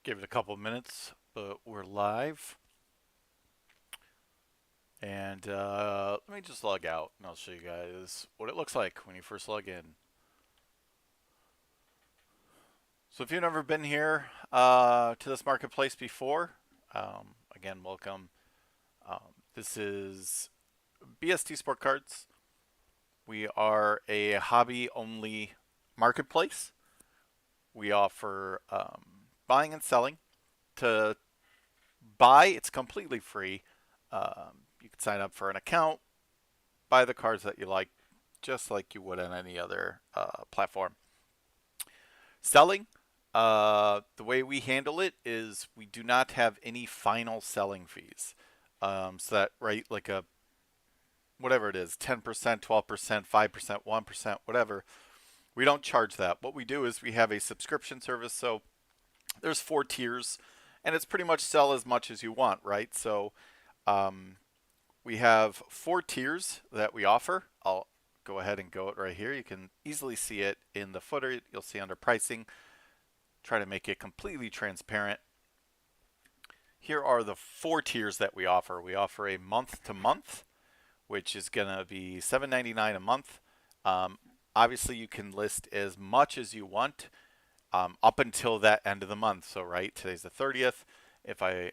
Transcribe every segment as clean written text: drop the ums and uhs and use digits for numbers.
Give it a couple minutes, but we're live. And let me just log out and I'll show you guys what it looks like when you first log in. So if you've never been here to this marketplace before, again, welcome. This is BST Sportcards. We are a hobby-only marketplace. We offer buying and selling. To buy, it's completely free. You can sign up for an account, buy the cards that you like, just like you would on any other platform. Selling, the way we handle it is we do not have any final selling fees. So that, right, like a whatever it is, 10%, 12%, 5%, 1%, whatever, we don't charge that. What we do is we have a subscription service. So there's 4 tiers, and it's pretty much sell as much as you want, right? So we have 4 tiers that we offer. I'll go ahead and go it right here. You can easily see it in the footer. You'll see under pricing. Try to make it completely transparent. Here are the 4 tiers that we offer. We offer a month to month, which is going to be $7.99 a month. Obviously, you can list as much as you want up until that end of the month. So, right, today's the 30th. If I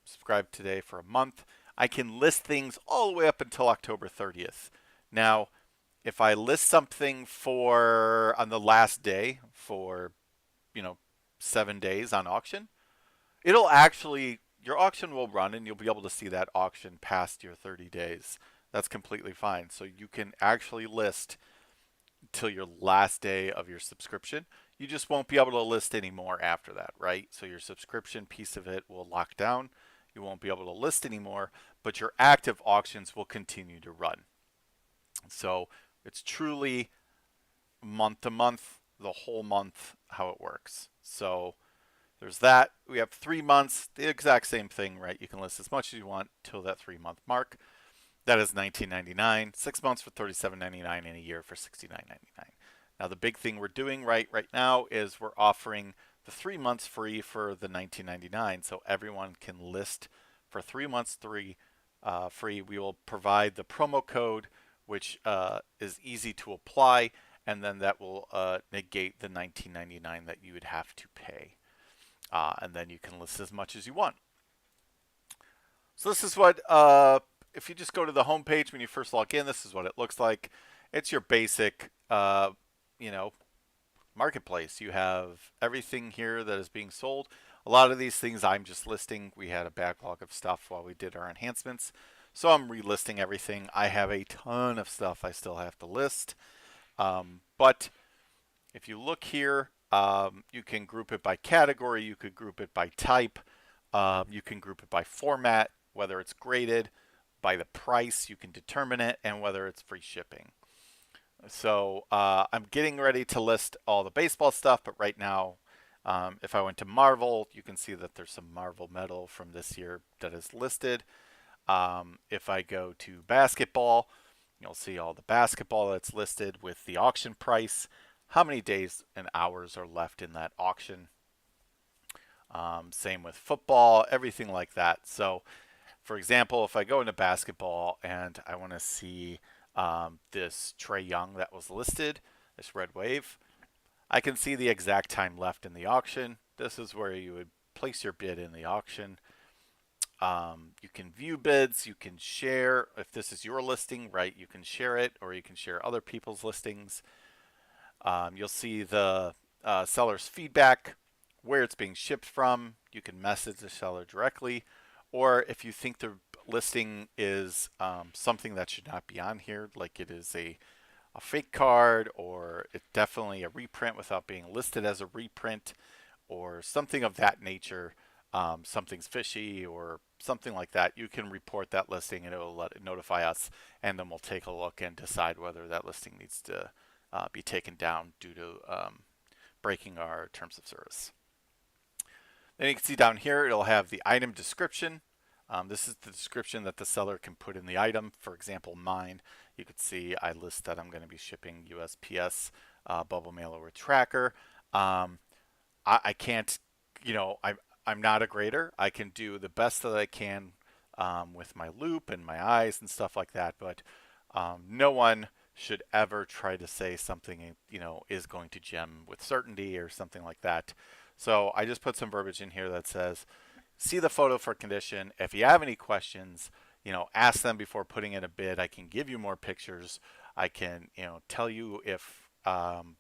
subscribe today for a month, I can list things all the way up until October 30th. Now, if I list something for on the last day for, 7 days on auction, it'll actually, your auction will run and you'll be able to see that auction past your 30 days. That's completely fine. So you can actually list till your last day of your subscription. You just won't be able to list anymore after that, right? So your subscription piece of it will lock down. You won't be able to list anymore, but your active auctions will continue to run. So it's truly month to month, the whole month, how it works. So there's that. We have 3 months, the exact same thing, right? You can list as much as you want till that 3-month mark. That is $19.99. 6 months for $37.99, and a year for $69.99. Now the big thing we're doing right now is we're offering the 3 months free for the $19.99, so everyone can list for 3 months free. We will provide the promo code, which is easy to apply, and then that will negate the $19.99 that you would have to pay. And then you can list as much as you want. So this is what, if you just go to the home page when you first log in, this is what it looks like. It's your basic, marketplace. You have everything here that is being sold. A lot of these things I'm just listing. We had a backlog of stuff while we did our enhancements, so I'm relisting everything. I have a ton of stuff I still have to list. But if you look here, you can group it by category, you could group it by type, you can group it by format, whether it's graded, by the price, you can determine it, and whether it's free shipping. So I'm getting ready to list all the baseball stuff, but right now, if I went to Marvel, you can see that there's some Marvel metal from this year that is listed. If I go to basketball, you'll see all the basketball that's listed with the auction price, how many days and hours are left in that auction. Same with football, everything like that. So, for example, if I go into basketball and I want to see this Trae Young that was listed, this red wave, I can see the exact time left in the auction. This is where you would place your bid in the auction. You can view bids, you can share. If this is your listing, right, you can share it, or you can share other people's listings. You'll see the seller's feedback, where it's being shipped from. You can message the seller directly, or if you think the listing is something that should not be on here, like it is a fake card, or it's definitely a reprint without being listed as a reprint, or something of that nature, something's fishy or something like that, you can report that listing and it will notify us, and then we'll take a look and decide whether that listing needs to be taken down due to breaking our terms of service. Then you can see down here, it'll have the item description. This is the description that the seller can put in the item. For example, mine, you could see I list that I'm going to be shipping USPS bubble mail over tracker. I can't I'm not a grader. I can do the best that I can with my loop and my eyes and stuff like that, but no one should ever try to say something is going to gem with certainty or something like that. So I just put some verbiage in here that says, see the photo for condition. If you have any questions, ask them before putting in a bid. I can give you more pictures. I can, tell you if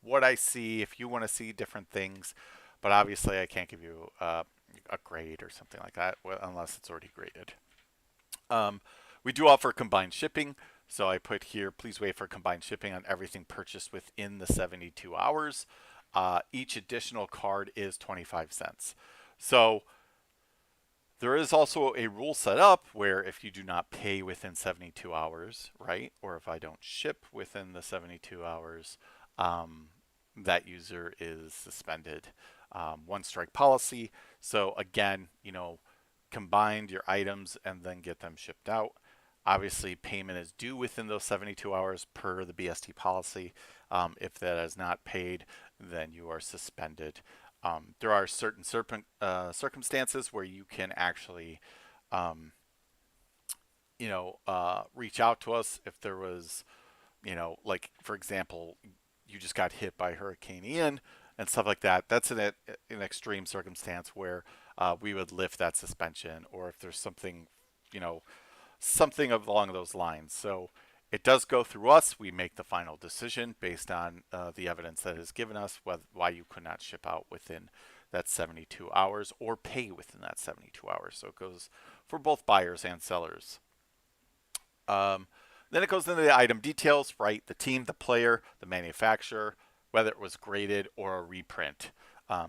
what I see, if you want to see different things, but obviously I can't give you a grade or something like that unless it's already graded. We do offer combined shipping. So I put here, please wait for combined shipping on everything purchased within the 72 hours. Each additional card is 25 cents. So there is also a rule set up where if you do not pay within 72 hours, right, or if I don't ship within the 72 hours, that user is suspended. One strike policy. So again, combine your items and then get them shipped out. Obviously, payment is due within those 72 hours per the BST policy. If that is not paid, then you are suspended. There are certain circumstances where you can actually, reach out to us if there was, like for example, you just got hit by Hurricane Ian and stuff like that. That's an extreme circumstance where we would lift that suspension, or if there's something, something along those lines. So it does go through us. We make the final decision based on the evidence that is given us, why you could not ship out within that 72 hours or pay within that 72 hours. So it goes for both buyers and sellers. Then it goes into the item details, right? The team, the player, the manufacturer, whether it was graded or a reprint.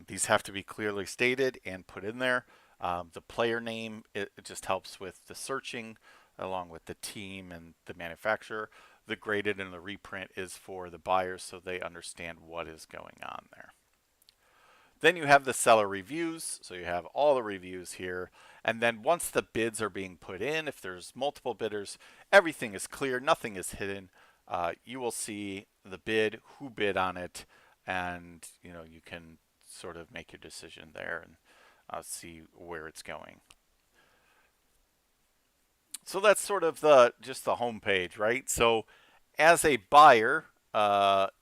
These have to be clearly stated and put in there. The player name, it just helps with the searching along with the team and the manufacturer. The graded and the reprint is for the buyers so they understand what is going on there. Then you have the seller reviews. So you have all the reviews here. And then once the bids are being put in, if there's multiple bidders, everything is clear, nothing is hidden. You will see the bid, who bid on it, and you can sort of make your decision there and see where it's going. So that's sort of just the home page, right? So as a buyer,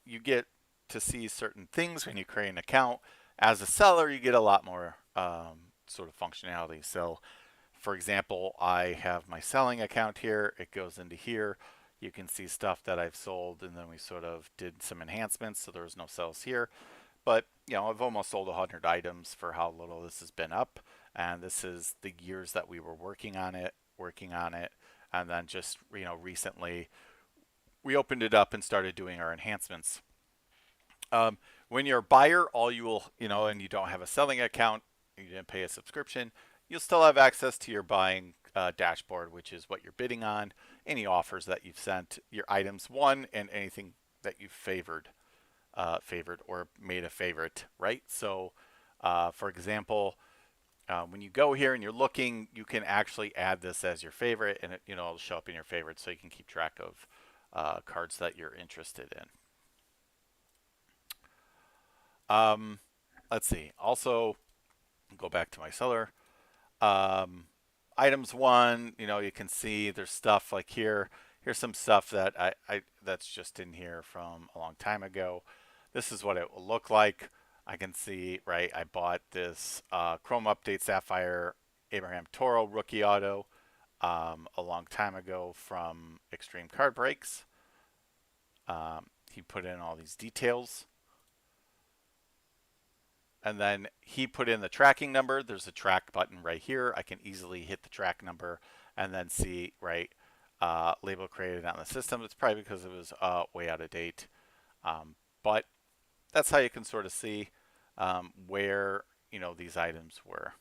you get to see certain things when you create an account. As a seller, you get a lot more sort of functionality. So for example, I have my selling account here. It goes into here. You can see stuff that I've sold, and then we sort of did some enhancements, so there was no sales here. But I've almost sold 100 items for how little this has been up, and this is the years that we were working on it, and then just recently we opened it up and started doing our enhancements. When you're a buyer, all you will, and you don't have a selling account, you didn't pay a subscription, you'll still have access to your buying dashboard, which is what you're bidding on, any offers that you've sent, your items won, and anything that you've favored or made a favorite, right? So, for example, when you go here and you're looking, you can actually add this as your favorite, and it'll show up in your favorites, so you can keep track of cards that you're interested in. Let's see. Also, go back to my seller. Items won. You can see there's stuff like here. Here's some stuff that that's just in here from a long time ago. This is what it will look like. I can see, right, I bought this Chrome Update Sapphire Abraham Toro rookie auto a long time ago from Extreme Card Breaks. He put in all these details. And then he put in the tracking number. There's a track button right here. I can easily hit the track number and then see, right, label created on the system. It's probably because it was way out of date. But that's how you can sort of see where, these items were.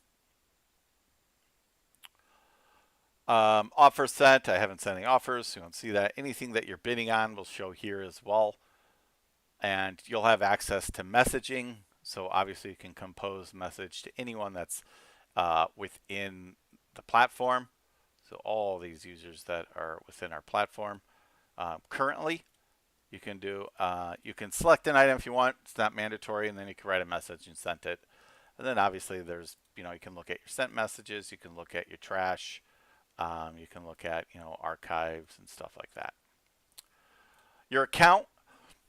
Offer sent. I haven't sent any offers, so you won't see that. Anything that you're bidding on will show here as well. And you'll have access to messaging. So obviously you can compose message to anyone that's within the platform. So all these users that are within our platform. Currently, you can select an item if you want. It's not mandatory, and then you can write a message and send it. And then obviously there's, you can look at your sent messages, you can look at your trash, you can look at, archives and stuff like that. Your account,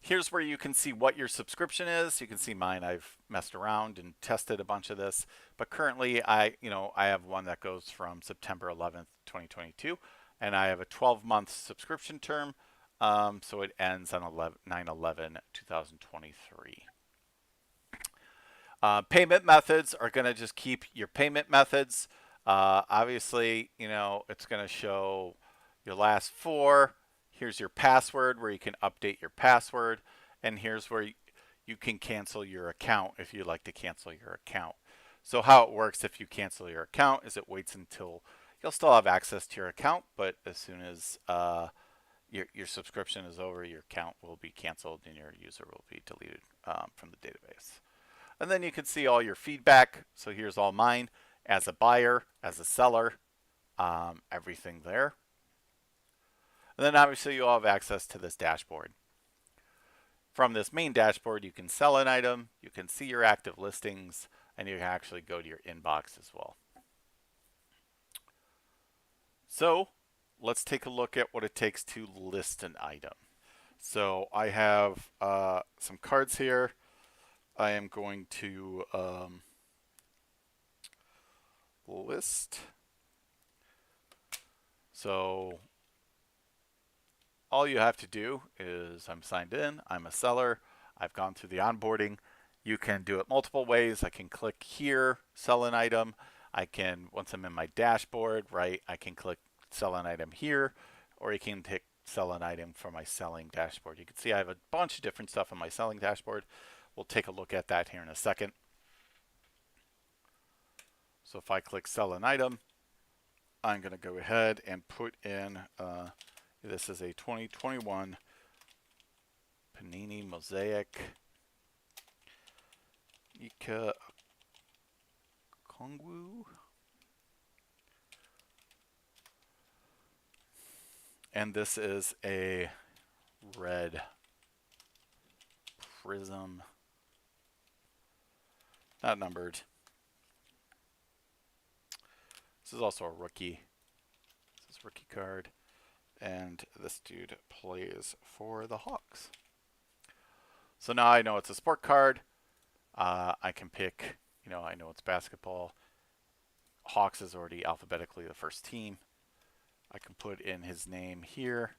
here's where you can see what your subscription is. You can see mine. I've messed around and tested a bunch of this, but currently I have one that goes from September 11th, 2022, and I have a 12-month subscription term, so it ends on 9/11/2023. Payment methods are going to just keep your payment methods. Obviously, it's going to show your last four. Here's your password where you can update your password. And here's where you can cancel your account if you'd like to cancel your account. So how it works if you cancel your account is it waits until you'll still have access to your account, but as soon as your subscription is over, your account will be canceled and your user will be deleted from the database. And then you can see all your feedback. So here's all mine as a buyer, as a seller, everything there. And then obviously you'll have access to this dashboard. From this main dashboard, you can sell an item, you can see your active listings, and you can actually go to your inbox as well. So let's take a look at what it takes to list an item. So I have some cards here. I am going to list. So all you have to do is I'm signed in, I'm a seller, I've gone through the onboarding. You can do it multiple ways. I can click here, sell an item. I can, once I'm in my dashboard, right, I can click sell an item here, or you can take sell an item for my selling dashboard. You can see I have a bunch of different stuff on my selling dashboard. We'll take a look at that here in a second. So if I click sell an item, I'm going to go ahead and put in, this is a 2021 Panini Mosaic Ika Kongwu. And this is a red prism, not numbered. This is also a rookie. This is rookie card. And this dude plays for the Hawks. So now I know it's a sport card. I can pick, I know it's basketball. Hawks is already alphabetically the first team. I can put in his name here.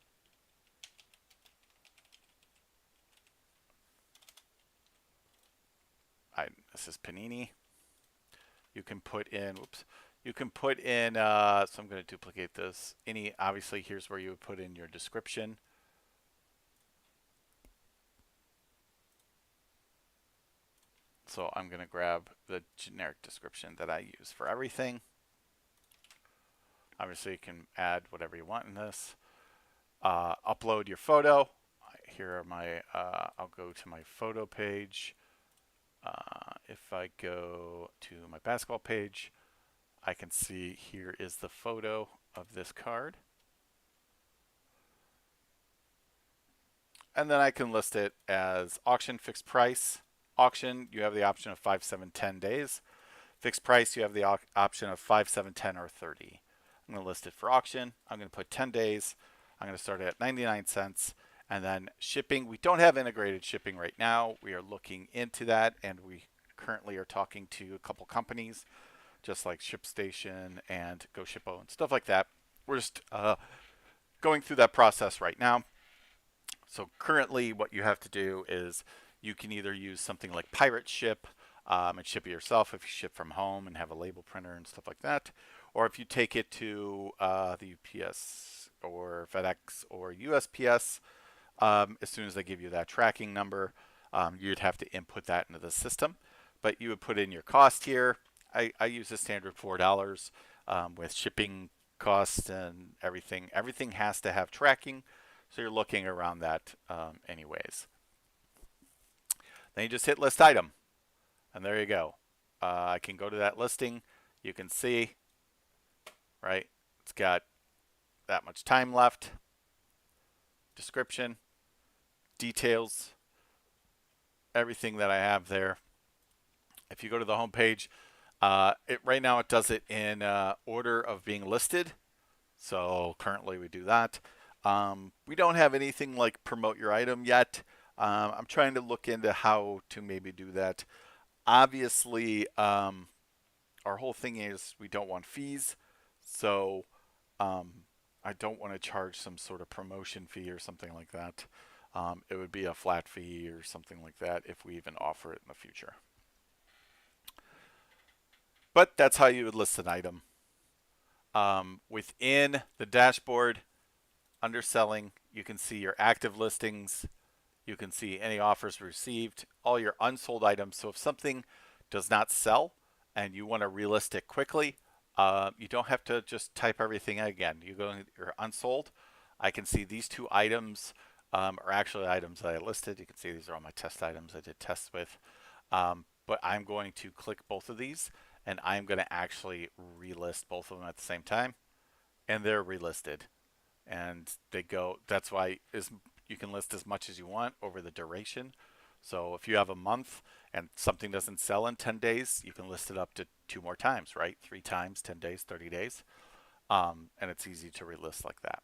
This is Panini. You can put in, you can put in, so I'm going to duplicate this. Obviously, here's where you would put in your description. So I'm going to grab the generic description that I use for everything. Obviously, you can add whatever you want in this. Upload your photo. Here are my, I'll go to my photo page. If I go to my basketball page, I can see here is the photo of this card. And then I can list it as auction, fixed price. Auction, you have the option of 5, 7, 10 days. Fixed price, you have the option of 5, 7, 10, or 30. I'm going to list it for auction. I'm going to put 10 days. I'm going to start it at 99 cents. And then shipping, we don't have integrated shipping right now. We are looking into that, and we currently are talking to a couple companies, just like ShipStation and GoShippo and stuff like that. We're just going through that process right now. So currently what you have to do is you can either use something like Pirate Ship and ship it yourself if you ship from home and have a label printer and stuff like that. Or if you take it to the UPS or FedEx or USPS, as soon as they give you that tracking number, you'd have to input that into the system. But you would put in your cost here. I use the standard $4 with shipping costs and everything. Everything has to have tracking, so you're looking around that anyways. Then you just hit list item, and there you go. I can go to that listing. You can see, right, it's got that much time left. Description, details, everything that I have there. If you go to the home page, right now it does it in order of being listed. So currently we do that. We don't have anything like promote your item yet. I'm trying to look into how to maybe do that. Obviously, our whole thing is we don't want fees. So um, I don't want to charge some sort of promotion fee or something like that. It would be a flat fee or something like that if we even offer it in the future. But that's how you would list an item. Within the dashboard, under selling, you can see your active listings. You can see any offers received, all your unsold items. So if something does not sell and you want to relist it quickly, you don't have to just type everything in again. You go in your unsold. I can see these two items are actually items that I listed. You can see these are all my test items I did tests with. But I'm going to click both of these and I'm going to actually relist both of them at the same time. And they're relisted. And they go, that's why you can list as much as you want over the duration. So if you have a month and something doesn't sell in 10 days, you can list it up to 2 more times, right? 3 times, 10 days, 30 days. And it's easy to relist like that.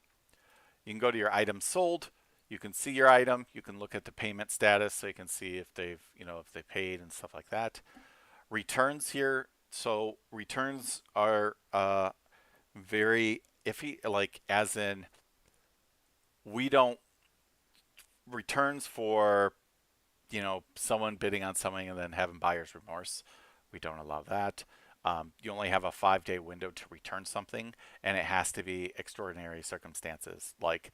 You can go to your items sold. You can see your item. You can look at the payment status so you can see if they've, if they paid and stuff like that. Returns here. So returns are very iffy, like as in we don't returns for someone bidding on something and then having buyer's remorse. We don't allow that. You only have a 5-day window to return something, and it has to be extraordinary circumstances. Like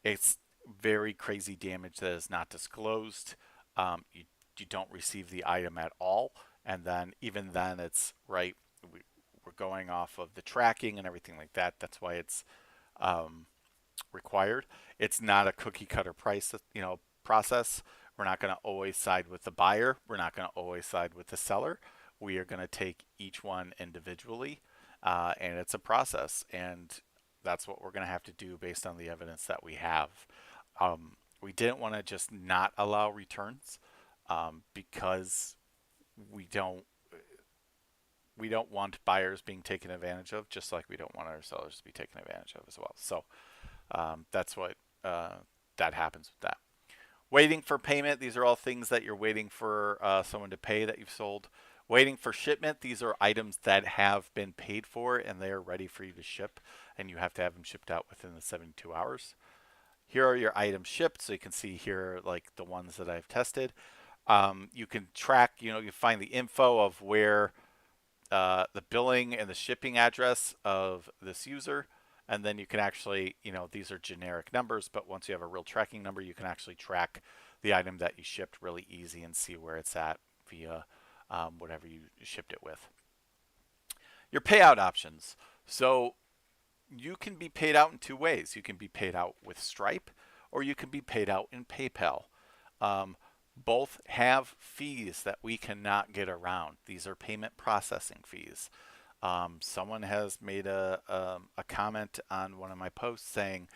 it's very crazy damage that is not disclosed. You don't receive the item at all, and then even then it's right. We're going off of the tracking and everything like that. That's why it's required. It's not a cookie cutter process. We're not going to always side with the buyer. We're not going to always side with the seller. We are going to take each one individually, and it's a process. And that's what we're going to have to do based on the evidence that we have. We didn't want to just not allow returns because we don't want buyers being taken advantage of, just like we don't want our sellers to be taken advantage of as well. So that's what that happens with that. Waiting for payment. These are all things that you're waiting for someone to pay that you've sold. Waiting for shipment. These are items that have been paid for and they are ready for you to ship, and you have to have them shipped out within the 72 hours. Here are your items shipped, so you can see here like the ones that I've tested. You can track, you find the info of where the billing and the shipping address of this user. And then you can actually, these are generic numbers, but once you have a real tracking number, you can actually track the item that you shipped really easy and see where it's at via whatever you shipped it with. Your payout options. So you can be paid out in two ways. You can be paid out with Stripe or you can be paid out in PayPal. Both have fees that we cannot get around. These are payment processing fees. Someone has made a comment on one of my posts saying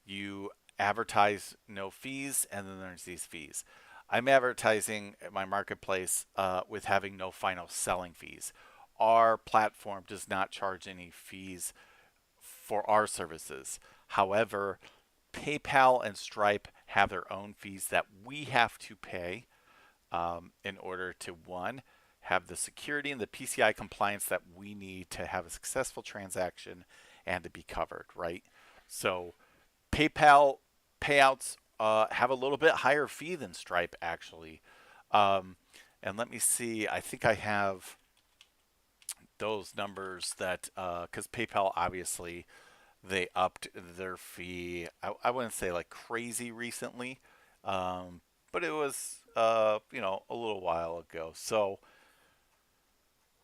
you advertise no fees and then there's these fees. I'm advertising my marketplace with having no final selling fees. Our platform does not charge any fees for our services. However, PayPal and Stripe have their own fees that we have to pay in order to, one, have the security and the PCI compliance that we need to have a successful transaction and to be covered, right? So PayPal payouts have a little bit higher fee than Stripe, actually. And let me see, I think I have those numbers that, because PayPal obviously, they upped their fee. I wouldn't say like crazy recently, but it was, a little while ago. So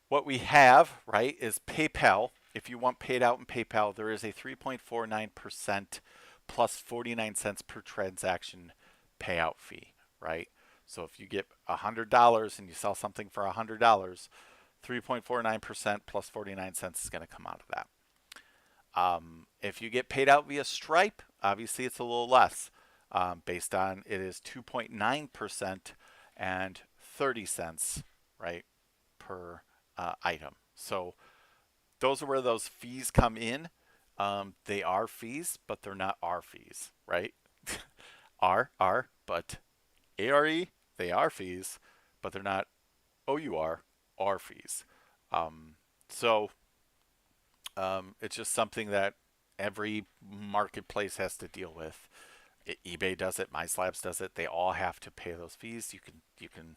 what we have, right, is PayPal. If you want paid out in PayPal, there is a 3.49% plus 49 cents per transaction payout fee, right? So if you get $100 and you sell something for $100, 3.49% plus 49 cents is going to come out of that. If you get paid out via Stripe, obviously it's a little less. Based on it is 2.9% and 30 cents, right, per item. So those are where those fees come in. They are fees, but they're not our fees, right? are, but ARE, they are fees, but they're not OUR, our fees. Um, so it's just something that every marketplace has to deal with. eBay does it, MySlabs does it. They all have to pay those fees. You can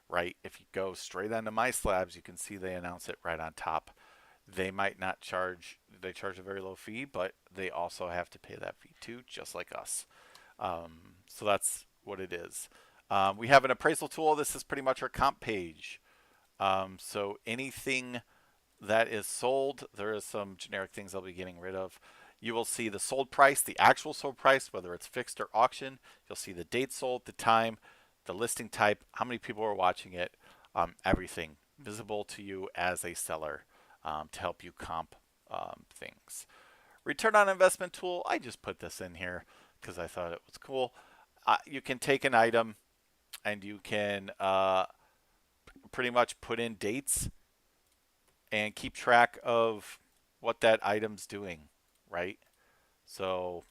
right, if you go straight onto MySlabs, you can see they announce it right on top. They might not charge, they charge a very low fee, but they also have to pay that fee too, just like us. So that's what it is. We have an appraisal tool. This is pretty much our comp page. So anything that is sold, there is some generic things I'll be getting rid of. You will see the sold price, the actual sold price, whether it's fixed or auction. You'll see the date sold, the time, the listing type, how many people are watching it, everything visible to you as a seller to help you comp things. Return on investment tool, I just put this in here because I thought it was cool. You can take an item and you can pretty much put in dates and keep track of what that item's doing, right? So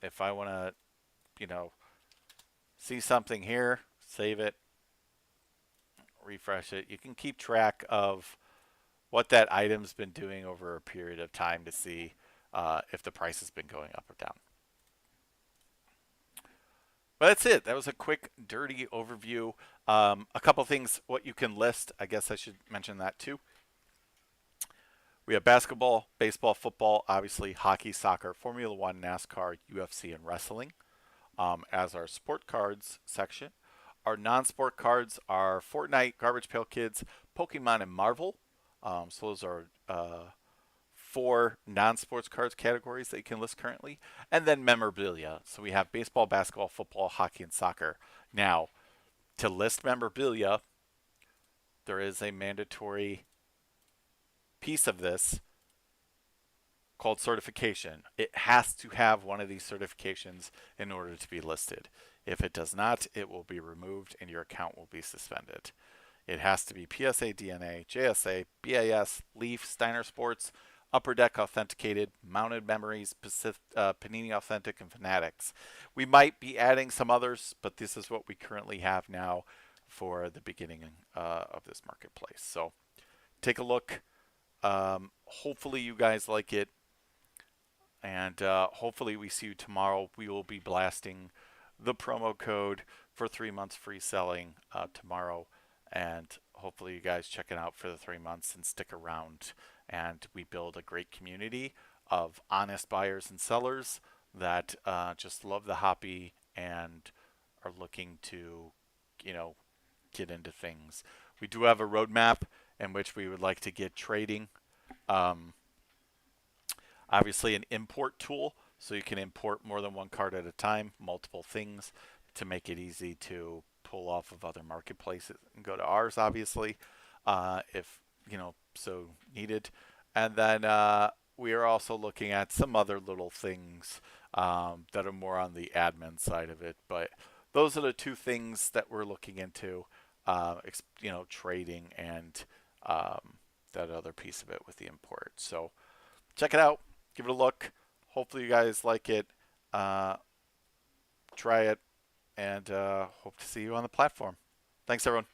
if I want to, see something here, save it, refresh it. You can keep track of what that item's been doing over a period of time to see if the price has been going up or down. But that's it. That was a quick, dirty overview. A couple things, what you can list. I guess I should mention that too. We have basketball, baseball, football, obviously hockey, soccer, Formula One, NASCAR, UFC, and wrestling as our sport cards section. Our non-sport cards are Fortnite, Garbage Pail Kids, Pokemon, and Marvel. So those are 4 non-sports cards categories that you can list currently. And then memorabilia. So we have baseball, basketball, football, hockey, and soccer. Now, to list memorabilia, there is a mandatory piece of this called certification. It has to have one of these certifications in order to be listed. If it does not, it will be removed and your account will be suspended. It has to be PSA DNA, JSA, BAS, Leaf, Steiner Sports, Upper Deck Authenticated, Mounted Memories, Panini Authentic, and Fanatics. We might be adding some others, but this is what we currently have now for the beginning of this marketplace. So take a look. Hopefully you guys like it. And hopefully we see you tomorrow. We will be blasting the promo code for 3 months free selling tomorrow. And hopefully you guys check it out for the 3 months and stick around. And we build a great community of honest buyers and sellers that just love the hobby and are looking to, get into things. We do have a roadmap in which we would like to get trading. Obviously an import tool, so you can import more than one card at a time, multiple things, to make it easy to pull off of other marketplaces and go to ours, obviously, if so needed. And then we are also looking at some other little things that are more on the admin side of it. But those are the 2 things that we're looking into, trading and that other piece of it with the import. So check it out. Give it a look. Hopefully you guys like it. Try it. And hope to see you on the platform. Thanks, everyone.